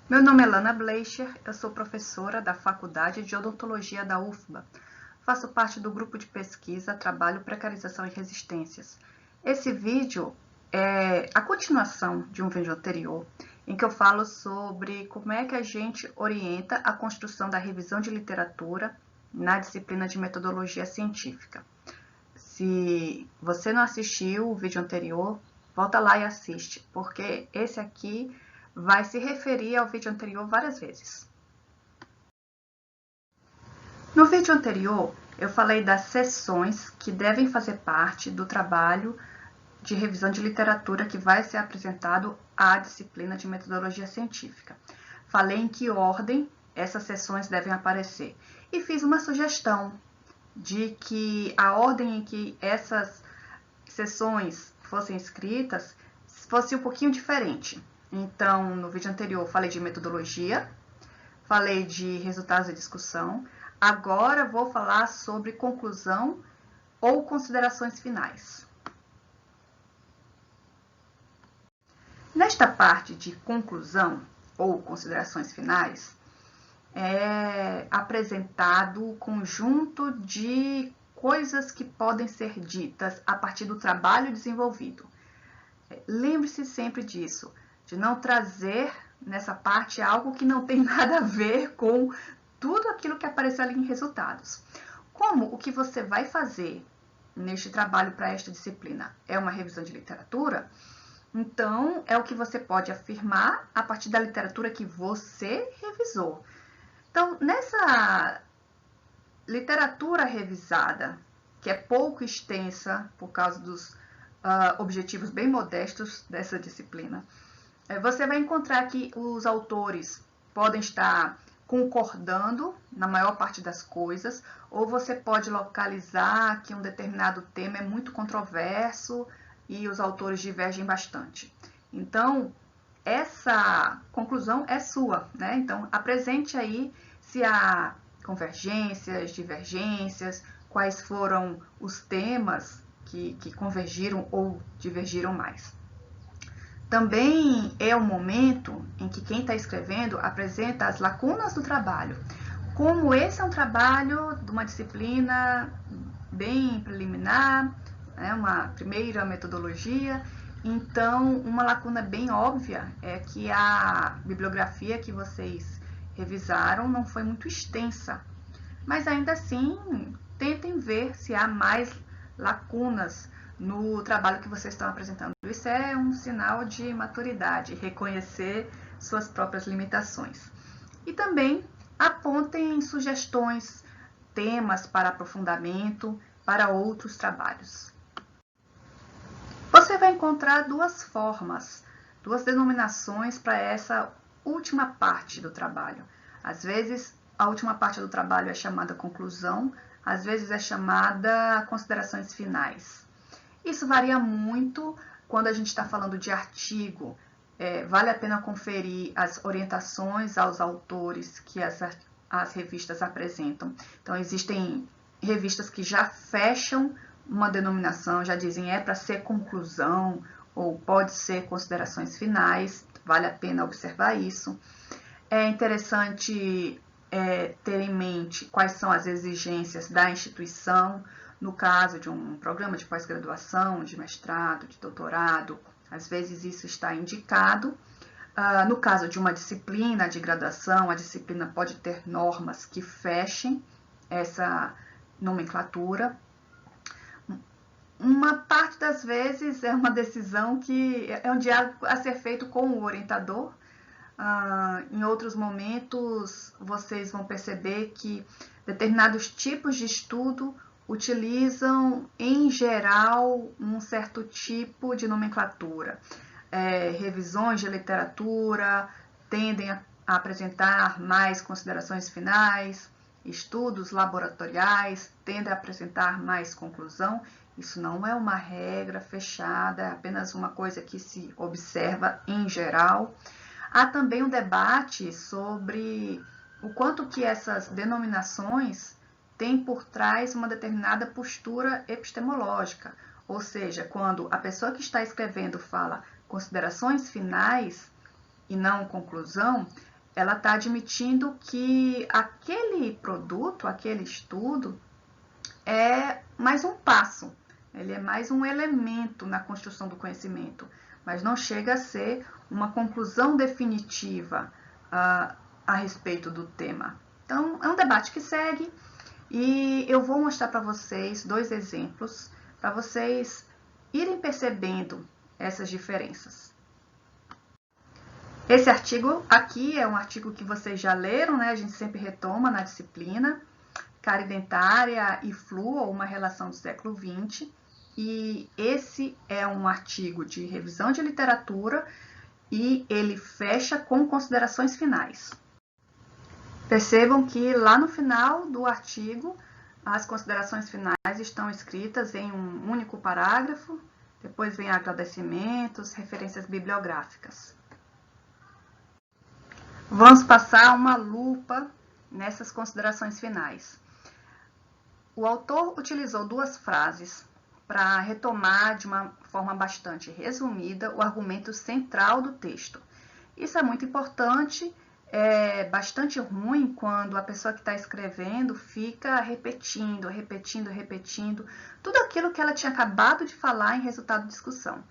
Meu nome é Lana Bleicher, eu sou professora da Faculdade de Odontologia da UFBA. Faço parte do grupo de pesquisa Trabalho, Precarização e Resistências. Esse vídeo é a continuação de um vídeo anterior, em que eu falo sobre como é que a gente orienta a construção da revisão de literatura na disciplina de metodologia científica. Se você não assistiu o vídeo anterior, volta lá e assiste, porque esse aqui vai se referir ao vídeo anterior várias vezes. No vídeo anterior, eu falei das seções que devem fazer parte do trabalho de revisão de literatura que vai ser apresentado à disciplina de metodologia científica. Falei em que ordem essas seções devem aparecer e fiz uma sugestão de que a ordem em que essas seções fossem escritas fosse um pouquinho diferente. Então, no vídeo anterior, eu falei de metodologia, falei de resultados da discussão. Agora, vou falar sobre conclusão ou considerações finais. Nesta parte de conclusão ou considerações finais, é apresentado o conjunto de coisas que podem ser ditas a partir do trabalho desenvolvido. Lembre-se sempre disso, de não trazer nessa parte algo que não tem nada a ver com tudo aquilo que aparece ali em resultados. Como o que você vai fazer neste trabalho para esta disciplina é uma revisão de literatura, então é o que você pode afirmar a partir da literatura que você revisou. Então, nessa literatura revisada, que é pouco extensa por causa dos objetivos bem modestos dessa disciplina, você vai encontrar que os autores podem estar concordando na maior parte das coisas, ou você pode localizar que um determinado tema é muito controverso e os autores divergem bastante. Então, essa conclusão é sua, né? Então, apresente aí se há convergências, divergências, quais foram os temas que convergiram ou divergiram mais. Também é o momento em que quem está escrevendo apresenta as lacunas do trabalho. Como esse é um trabalho de uma disciplina bem preliminar, né, uma primeira metodologia, então uma lacuna bem óbvia é que a bibliografia que vocês revisaram não foi muito extensa. Mas ainda assim, tentem ver se há mais lacunas no trabalho que vocês estão apresentando. Isso é um sinal de maturidade, reconhecer suas próprias limitações. E também apontem sugestões, temas para aprofundamento para outros trabalhos. Você vai encontrar duas formas, duas denominações para essa última parte do trabalho. Às vezes, a última parte do trabalho é chamada conclusão, às vezes é chamada considerações finais. Isso varia muito quando a gente está falando de artigo. Vale a pena conferir as orientações aos autores que as revistas apresentam. Então, existem revistas que já fecham uma denominação, já dizem para ser conclusão ou pode ser considerações finais, vale a pena observar isso. É interessante ter em mente quais são as exigências da instituição, no caso de um programa de pós-graduação, de mestrado, de doutorado, às vezes isso está indicado. No caso de uma disciplina de graduação, a disciplina pode ter normas que fechem essa nomenclatura. Uma parte das vezes é uma decisão que é um diálogo a ser feito com o orientador. Em outros momentos, vocês vão perceber que determinados tipos de estudo utilizam, em geral, um certo tipo de nomenclatura. Revisões de literatura tendem a apresentar mais considerações finais, estudos laboratoriais tendem a apresentar mais conclusão. Isso não é uma regra fechada, é apenas uma coisa que se observa em geral. Há também um debate sobre o quanto que essas denominações têm por trás uma determinada postura epistemológica, ou seja, quando a pessoa que está escrevendo fala considerações finais e não conclusão, ela está admitindo que aquele produto, aquele estudo, é mais um passo, ele é mais um elemento na construção do conhecimento, mas não chega a ser uma conclusão definitiva a respeito do tema. Então, é um debate que segue e eu vou mostrar para vocês 2 exemplos para vocês irem percebendo essas diferenças. Esse artigo aqui é um artigo que vocês já leram, né? A gente sempre retoma na disciplina, cárie dentária e flúor, uma relação do século XX. E esse é um artigo de revisão de literatura e ele fecha com considerações finais. Percebam que lá no final do artigo, as considerações finais estão escritas em um único parágrafo, depois vem agradecimentos, referências bibliográficas. Vamos passar uma lupa nessas considerações finais. O autor utilizou 2 frases para retomar de uma forma bastante resumida o argumento central do texto. Isso é muito importante, é bastante ruim quando a pessoa que está escrevendo fica repetindo tudo aquilo que ela tinha acabado de falar em resultado de discussão.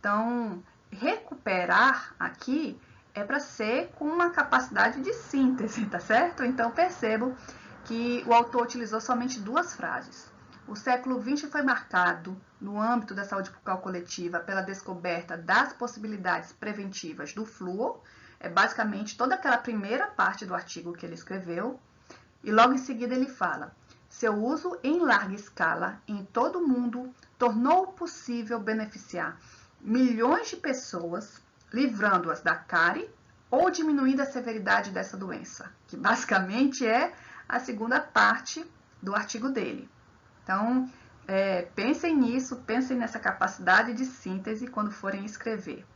Então, recuperar aqui é para ser com uma capacidade de síntese, tá certo? Então, percebam que o autor utilizou somente 2 frases. O século XX foi marcado, no âmbito da saúde bucal coletiva, pela descoberta das possibilidades preventivas do flúor, é basicamente toda aquela primeira parte do artigo que ele escreveu, e logo em seguida ele fala: seu uso em larga escala em todo o mundo tornou possível beneficiar milhões de pessoas, livrando-as da cárie ou diminuindo a severidade dessa doença, que basicamente é a segunda parte do artigo dele. Então, pensem nisso, pensem nessa capacidade de síntese quando forem escrever.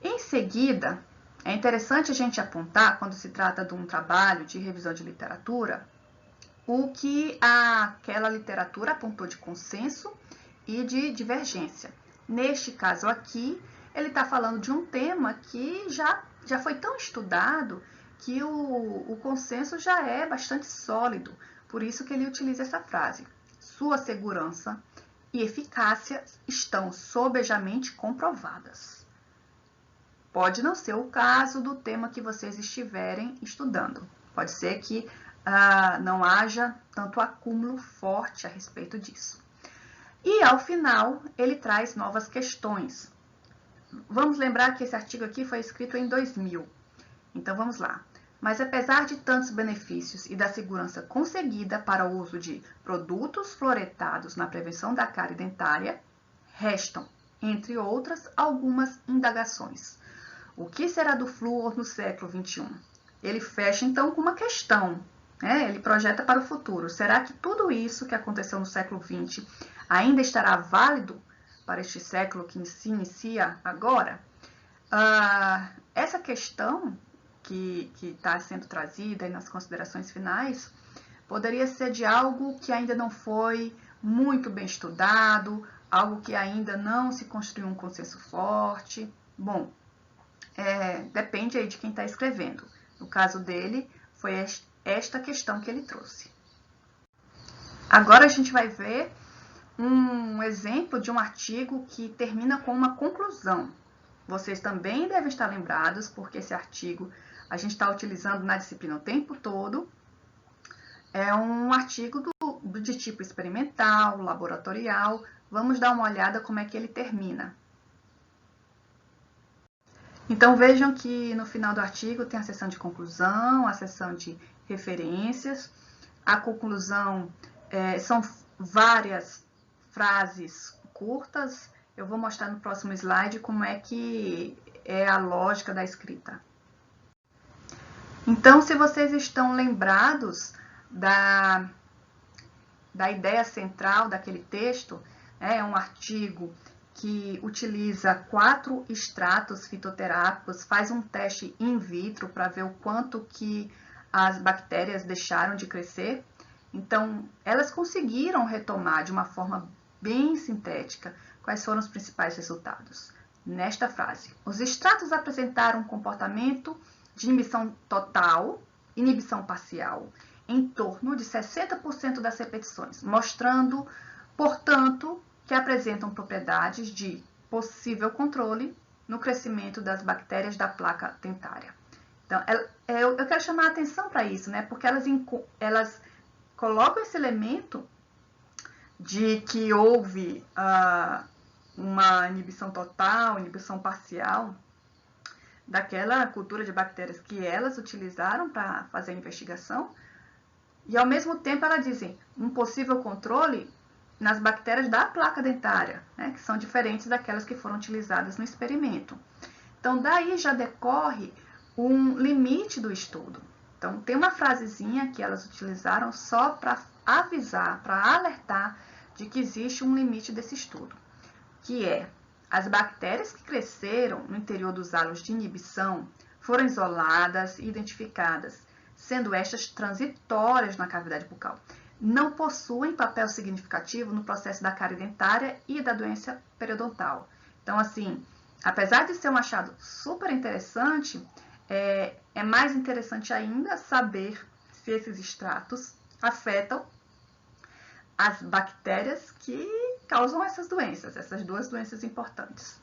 Em seguida, é interessante a gente apontar, quando se trata de um trabalho de revisão de literatura, o que aquela literatura apontou de consenso e de divergência. Neste caso aqui, ele está falando de um tema que já foi tão estudado que o consenso já é bastante sólido. Por isso que ele utiliza essa frase: sua segurança e eficácia estão sobejamente comprovadas. Pode não ser o caso do tema que vocês estiverem estudando. Pode ser que não haja tanto acúmulo forte a respeito disso. E, ao final, ele traz novas questões. Vamos lembrar que esse artigo aqui foi escrito em 2000. Então, vamos lá. Mas, apesar de tantos benefícios e da segurança conseguida para o uso de produtos fluoretados na prevenção da cárie dentária, restam, entre outras, algumas indagações. O que será do flúor no século XXI? Ele fecha, então, com uma questão, né? Ele projeta para o futuro. Será que tudo isso que aconteceu no século XX ainda estará válido para este século que se inicia agora? Essa questão que está sendo trazida aí nas considerações finais poderia ser de algo que ainda não foi muito bem estudado, algo que ainda não se construiu um consenso forte. Bom, depende aí de quem está escrevendo. No caso dele, foi esta questão que ele trouxe. Agora a gente vai ver um exemplo de um artigo que termina com uma conclusão. Vocês também devem estar lembrados, porque esse artigo a gente está utilizando na disciplina o tempo todo. É um artigo de tipo experimental, laboratorial. Vamos dar uma olhada como é que ele termina. Então, vejam que no final do artigo tem a seção de conclusão, a seção de referências. A conclusão são várias frases curtas. Eu vou mostrar no próximo slide como é que é a lógica da escrita. Então, se vocês estão lembrados da ideia central daquele texto, é um artigo que utiliza 4 extratos fitoterápicos, faz um teste in vitro para ver o quanto que as bactérias deixaram de crescer. Então, elas conseguiram retomar de uma forma bem sintética quais foram os principais resultados. Nesta frase, os extratos apresentaram um comportamento de inibição total, inibição parcial, em torno de 60% das repetições, mostrando, portanto, que apresentam propriedades de possível controle no crescimento das bactérias da placa dentária. Então, eu quero chamar a atenção para isso, né? Porque elas colocam esse elemento de que houve uma inibição total, inibição parcial daquela cultura de bactérias que elas utilizaram para fazer a investigação, e ao mesmo tempo elas dizem um possível controle nas bactérias da placa dentária, né, que são diferentes daquelas que foram utilizadas no experimento. Então, daí já decorre um limite do estudo. Então, tem uma frasezinha que elas utilizaram só para avisar, para alertar de que existe um limite desse estudo, que é: as bactérias que cresceram no interior dos halos de inibição foram isoladas e identificadas, sendo estas transitórias na cavidade bucal. Não possuem papel significativo no processo da cárie dentária e da doença periodontal. Então, assim, apesar de ser um achado super interessante, é mais interessante ainda saber se esses extratos afetam as bactérias que causam essas doenças, essas duas doenças importantes.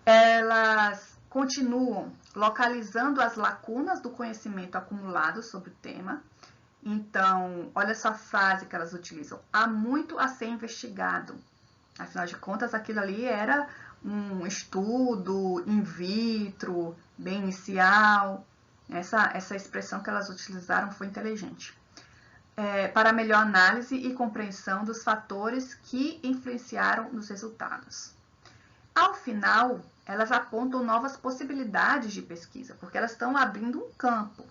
Elas continuam localizando as lacunas do conhecimento acumulado sobre o tema. Então, olha só a frase que elas utilizam: há muito a ser investigado. Afinal de contas, aquilo ali era um estudo in vitro, bem inicial. Essa expressão que elas utilizaram foi inteligente. Para melhor análise e compreensão dos fatores que influenciaram nos resultados. Ao final, elas apontam novas possibilidades de pesquisa, porque elas estão abrindo um campo.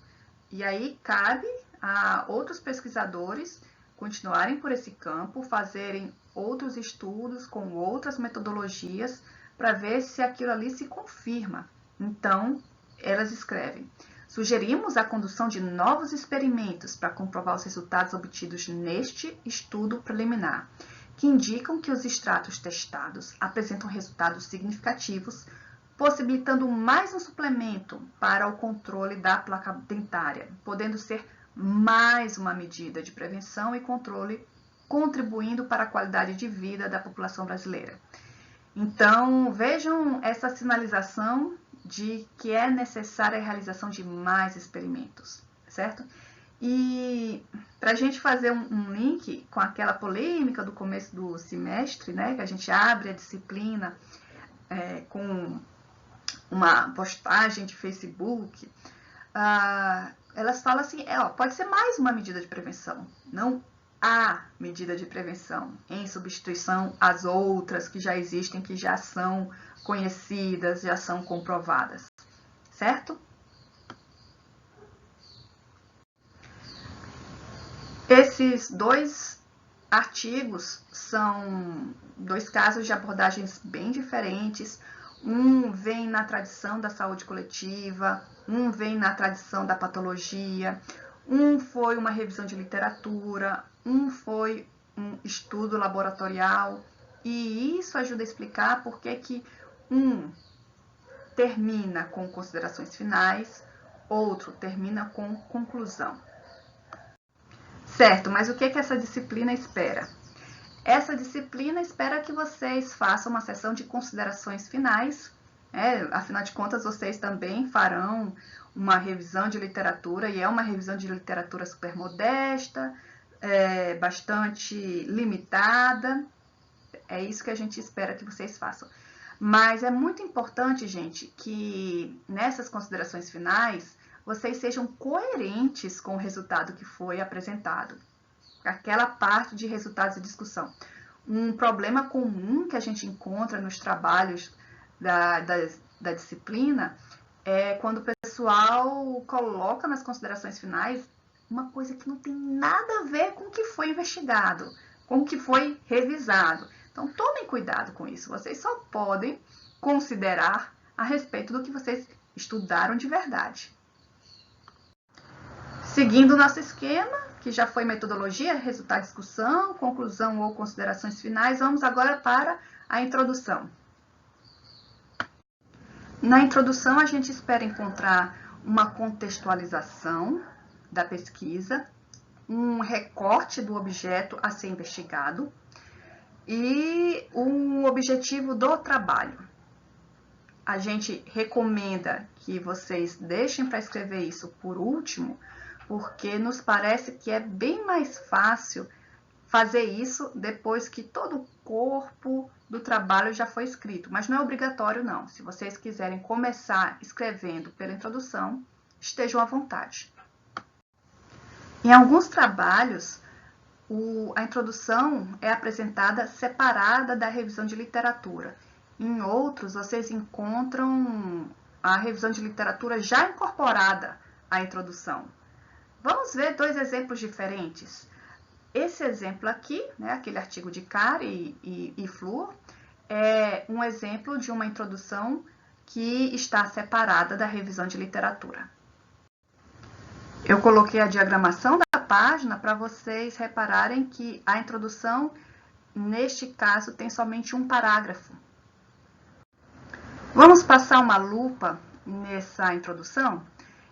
E aí cabe a outros pesquisadores continuarem por esse campo, fazerem outros estudos com outras metodologias para ver se aquilo ali se confirma. Então, elas escrevem: sugerimos a condução de novos experimentos para comprovar os resultados obtidos neste estudo preliminar, que indicam que os extratos testados apresentam resultados significativos, possibilitando mais um suplemento para o controle da placa dentária, podendo ser mais uma medida de prevenção e controle, contribuindo para a qualidade de vida da população brasileira. Então, vejam essa sinalização de que é necessária a realização de mais experimentos, certo? E para a gente fazer um link com aquela polêmica do começo do semestre, né, que a gente abre a disciplina com uma postagem de Facebook, elas falam assim, pode ser mais uma medida de prevenção, não a medida de prevenção, em substituição às outras que já existem, que já são conhecidas, já são comprovadas, certo? Esses dois artigos são dois casos de abordagens bem diferentes. Um vem na tradição da saúde coletiva, um vem na tradição da patologia, um foi uma revisão de literatura, um foi um estudo laboratorial, e isso ajuda a explicar por que um termina com considerações finais, outro termina com conclusão. Certo, mas o que essa disciplina espera? Essa disciplina espera que vocês façam uma sessão de considerações finais, afinal de contas vocês também farão uma revisão de literatura, e é uma revisão de literatura super modesta, bastante limitada, é isso que a gente espera que vocês façam. Mas é muito importante, gente, que nessas considerações finais, vocês sejam coerentes com o resultado que foi apresentado. Aquela parte de resultados e discussão. Um problema comum que a gente encontra nos trabalhos da disciplina é quando o pessoal coloca nas considerações finais uma coisa que não tem nada a ver com o que foi investigado, com o que foi revisado. Então, tomem cuidado com isso. Vocês só podem considerar a respeito do que vocês estudaram de verdade. Seguindo o nosso esquema, que já foi metodologia, resultado, discussão, conclusão ou considerações finais, vamos agora para a introdução. Na introdução, a gente espera encontrar uma contextualização da pesquisa, um recorte do objeto a ser investigado e um objetivo do trabalho. A gente recomenda que vocês deixem para escrever isso por último, porque nos parece que é bem mais fácil fazer isso depois que todo o corpo do trabalho já foi escrito, mas não é obrigatório não. Se vocês quiserem começar escrevendo pela introdução, estejam à vontade. Em alguns trabalhos, a introdução é apresentada separada da revisão de literatura. Em outros, vocês encontram a revisão de literatura já incorporada à introdução. Vamos ver dois exemplos diferentes. Esse exemplo aqui, né, aquele artigo de Kari e Flúor, é um exemplo de uma introdução que está separada da revisão de literatura. Eu coloquei a diagramação da página para vocês repararem que a introdução, neste caso, tem somente um parágrafo. Vamos passar uma lupa nessa introdução?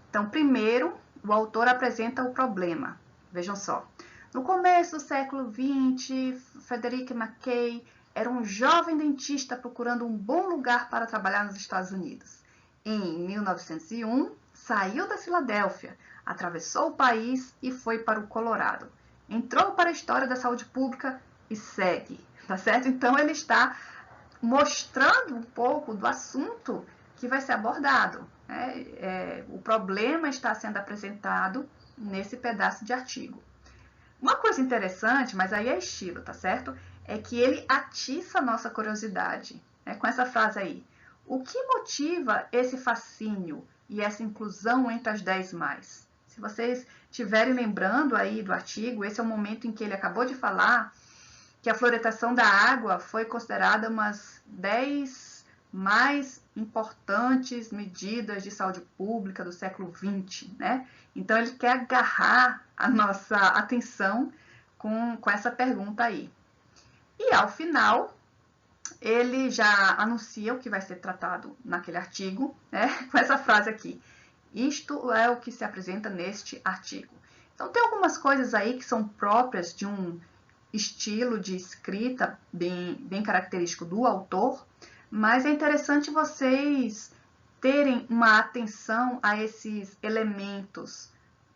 Então, primeiro, o autor apresenta o problema. Vejam só. No começo do século XX, Frederick Mackay era um jovem dentista procurando um bom lugar para trabalhar nos Estados Unidos. Em 1901, saiu da Filadélfia, atravessou o país e foi para o Colorado. Entrou para a história da saúde pública e segue, tá certo? Então, ele está mostrando um pouco do assunto que vai ser abordado. O problema está sendo apresentado nesse pedaço de artigo. Uma coisa interessante, mas aí é estilo, tá certo? É que ele atiça a nossa curiosidade, né? Com essa frase aí. O que motiva esse fascínio e essa inclusão entre as 10 mais? Se vocês estiverem lembrando aí do artigo, esse é o momento em que ele acabou de falar que a fluoretação da água foi considerada umas 10 mais importantes medidas de saúde pública do século XX, né? Então, ele quer agarrar a nossa atenção com essa pergunta aí. E, ao final, ele já anuncia o que vai ser tratado naquele artigo, né? Com essa frase aqui. Isto é o que se apresenta neste artigo. Então, tem algumas coisas aí que são próprias de um estilo de escrita bem característico do autor, mas é interessante vocês terem uma atenção a esses elementos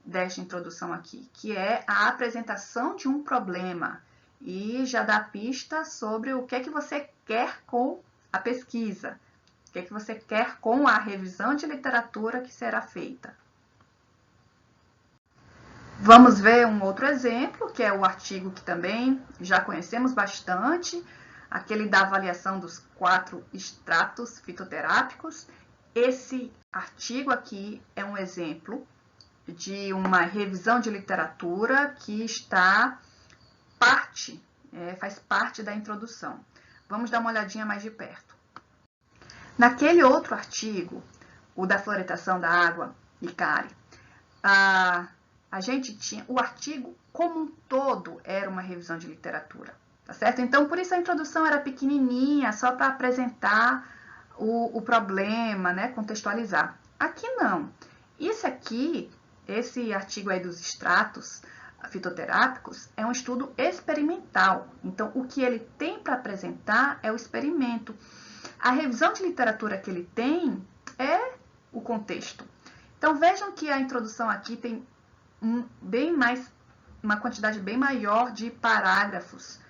desta introdução aqui, que é a apresentação de um problema e já dá pista sobre o que é que você quer com a pesquisa, o que é que você quer com a revisão de literatura que será feita. Vamos ver um outro exemplo, que é o artigo que também já conhecemos bastante, aquele da avaliação dos 4 extratos fitoterápicos. Esse artigo aqui é um exemplo de uma revisão de literatura que faz parte da introdução. Vamos dar uma olhadinha mais de perto. Naquele outro artigo, o da fluoretação da água e Kari, a gente tinha, o artigo como um todo era uma revisão de literatura, tá certo? Então, por isso a introdução era pequenininha, só para apresentar o problema, né? Contextualizar. Aqui não. Isso aqui, esse artigo aí dos extratos fitoterápicos, é um estudo experimental. Então, o que ele tem para apresentar é o experimento. A revisão de literatura que ele tem é o contexto. Então, vejam que a introdução aqui tem uma quantidade bem maior de parágrafos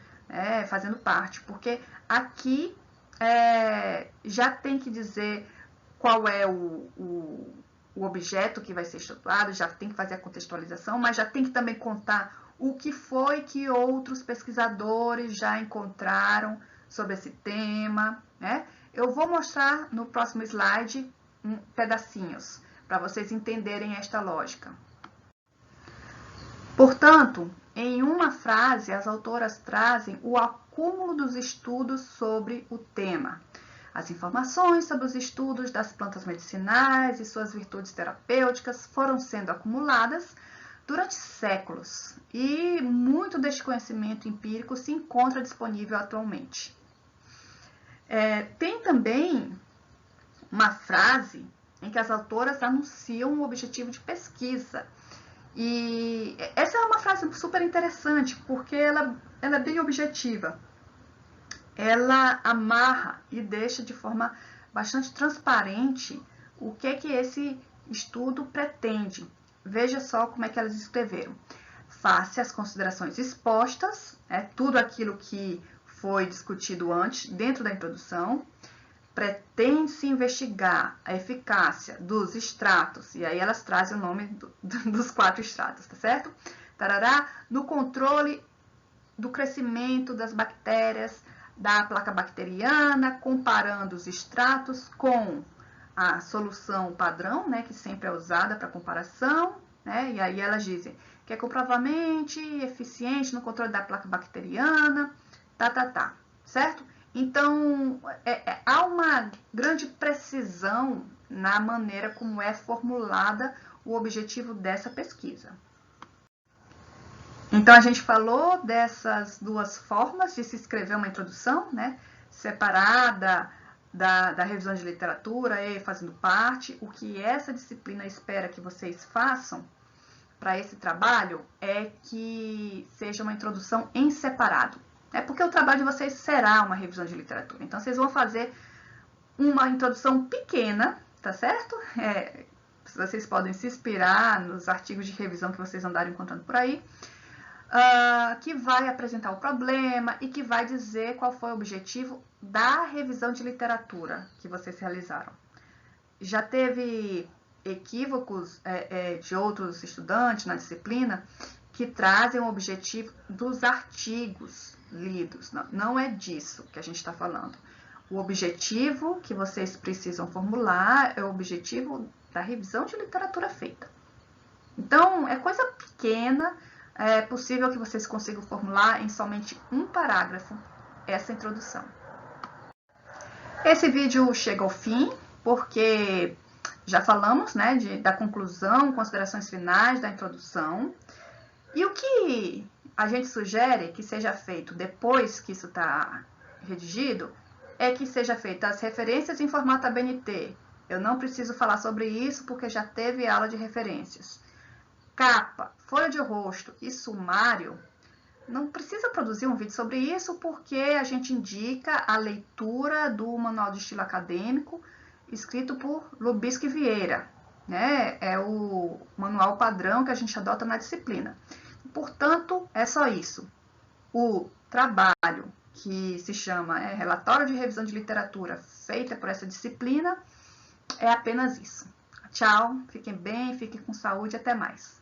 fazendo parte, porque aqui já tem que dizer qual é o objeto que vai ser estudado, já tem que fazer a contextualização, mas já tem que também contar o que foi que outros pesquisadores já encontraram sobre esse tema, né? Eu vou mostrar no próximo slide pedacinhos, para vocês entenderem esta lógica. Portanto, em uma frase, as autoras trazem o acúmulo dos estudos sobre o tema. As informações sobre os estudos das plantas medicinais e suas virtudes terapêuticas foram sendo acumuladas durante séculos e muito deste conhecimento empírico se encontra disponível atualmente. Tem também uma frase em que as autoras anunciam o objetivo de pesquisa. E essa é uma frase super interessante, porque ela é bem objetiva. Ela amarra e deixa de forma bastante transparente o que esse estudo pretende. Veja só como é que elas escreveram. Face às considerações expostas, tudo aquilo que foi discutido antes, dentro da introdução, pretende-se investigar a eficácia dos extratos, e aí elas trazem o nome dos 4 extratos, tá certo? Tarará, no controle do crescimento das bactérias da placa bacteriana, comparando os extratos com a solução padrão, né, que sempre é usada para comparação, né, e aí elas dizem que é comprovadamente eficiente no controle da placa bacteriana, certo? Então, há uma grande precisão na maneira como é formulada o objetivo dessa pesquisa. Então, a gente falou dessas 2 formas de se escrever uma introdução, né? Separada da revisão de literatura e fazendo parte. O que essa disciplina espera que vocês façam para esse trabalho é que seja uma introdução em separado. É porque o trabalho de vocês será uma revisão de literatura. Então, vocês vão fazer uma introdução pequena, tá certo? Vocês podem se inspirar nos artigos de revisão que vocês andarem encontrando por aí, que vai apresentar o problema e que vai dizer qual foi o objetivo da revisão de literatura que vocês realizaram. Já teve equívocos de outros estudantes na disciplina que trazem o objetivo dos artigos lidos. Não é disso que a gente está falando. O objetivo que vocês precisam formular é o objetivo da revisão de literatura feita. Então, é coisa pequena, é possível que vocês consigam formular em somente um parágrafo essa introdução. Esse vídeo chega ao fim, porque já falamos, né, da conclusão, considerações finais da introdução. E o que a gente sugere que seja feito depois que isso está redigido é que seja feita as referências em formato ABNT. Eu não preciso falar sobre isso porque já teve aula de referências. Capa, folha de rosto e sumário, não precisa produzir um vídeo sobre isso porque a gente indica a leitura do Manual de Estilo Acadêmico escrito por Lubisky Vieira, né? É o manual padrão que a gente adota na disciplina. Portanto, é só isso. O trabalho que se chama Relatório de Revisão de Literatura feita por essa disciplina é apenas isso. Tchau, fiquem bem, fiquem com saúde, até mais.